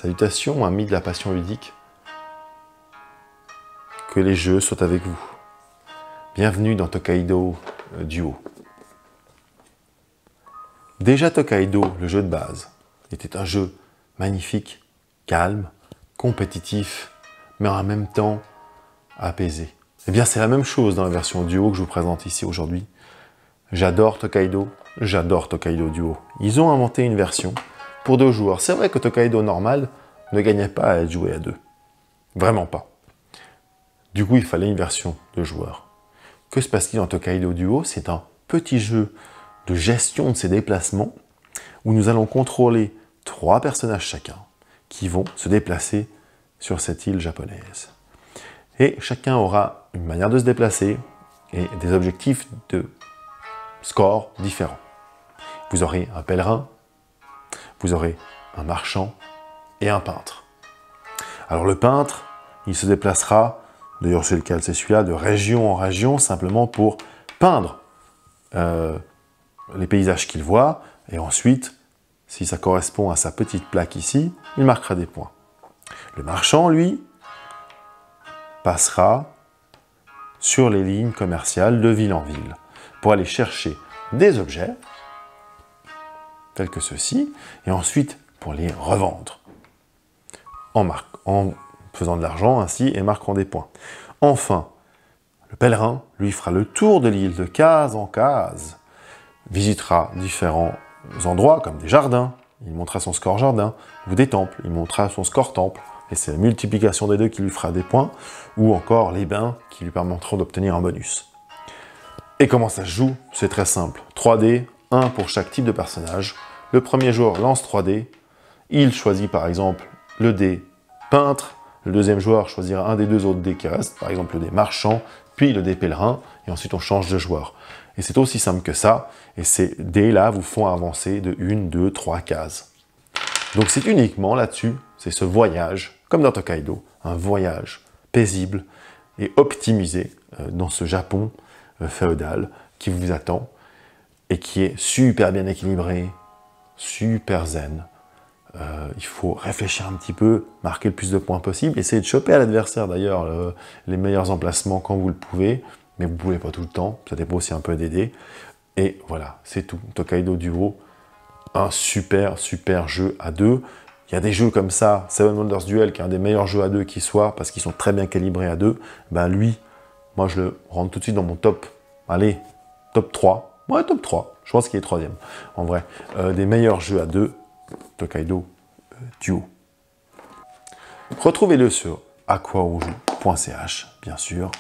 Salutations, amis de la passion ludique. Que les jeux soient avec vous. Bienvenue dans Tokaido Duo. Déjà Tokaido, le jeu de base, était un jeu magnifique, calme, compétitif, mais en même temps apaisé. Eh bien, c'est la même chose dans la version Duo que je vous présente ici aujourd'hui. J'adore Tokaido Duo. Ils ont inventé une version pour 2 joueurs. C'est vrai que Tokaido normal ne gagnait pas à être joué à 2. Vraiment pas. Du coup, il fallait une version 2 joueurs. Que se passe-t-il dans Tokaido Duo? C'est un petit jeu de gestion de ses déplacements où nous allons contrôler 3 personnages chacun qui vont se déplacer sur cette île japonaise. Et chacun aura une manière de se déplacer et des objectifs de score différents. Vous aurez un pèlerin, vous aurez un marchand et un peintre. Alors le peintre, il se déplacera, d'ailleurs c'est lequel, c'est celui-là, de région en région, simplement pour peindre les paysages qu'il voit, et ensuite, si ça correspond à sa petite plaque ici, il marquera des points. Le marchand, lui, passera sur les lignes commerciales de ville en ville, pour aller chercher des objets, tels que ceux-ci, et ensuite pour les revendre, en faisant de l'argent ainsi et marquant des points. Enfin, le pèlerin, lui, fera le tour de l'île de case en case, visitera différents endroits comme des jardins, il montrera son score jardin, ou des temples, il montrera son score temple, et c'est la multiplication des deux qui lui fera des points, ou encore les bains qui lui permettront d'obtenir un bonus. Et comment ça se joue? C'est très simple. 3D, 1 pour chaque type de personnage. Le premier joueur lance 3D, il choisit par exemple le dé peintre, le deuxième joueur choisira un des 2 autres dés qui restent, par exemple le dé marchand, puis le dé pèlerin, et ensuite on change de joueur. Et c'est aussi simple que ça, et ces dés-là vous font avancer de 1, 2, 3 cases. Donc c'est uniquement là-dessus, c'est ce voyage, comme dans Tokaido, un voyage paisible et optimisé dans ce Japon féodal qui vous attend, et qui est super bien équilibré, super zen. Il faut réfléchir un petit peu, marquer le plus de points possible, essayer de choper à l'adversaire d'ailleurs les meilleurs emplacements quand vous le pouvez, mais vous ne pouvez pas tout le temps, ça dépend aussi un peu des dés. Et voilà, c'est tout. Tokaido Duo, un super jeu à 2. Il y a des jeux comme ça, Seven Wonders Duel, qui est un des meilleurs jeux à 2 qui soit, parce qu'ils sont très bien calibrés à 2, ben lui, moi je le rentre tout de suite dans mon top, allez, top 3. Ouais, top 3, je pense qu'il est 3e, en vrai. Des meilleurs jeux à 2, Tokaido Duo. Retrouvez-le sur aquaonjoue.ch, bien sûr.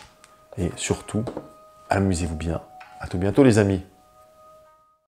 Et surtout, amusez-vous bien. À tout bientôt les amis.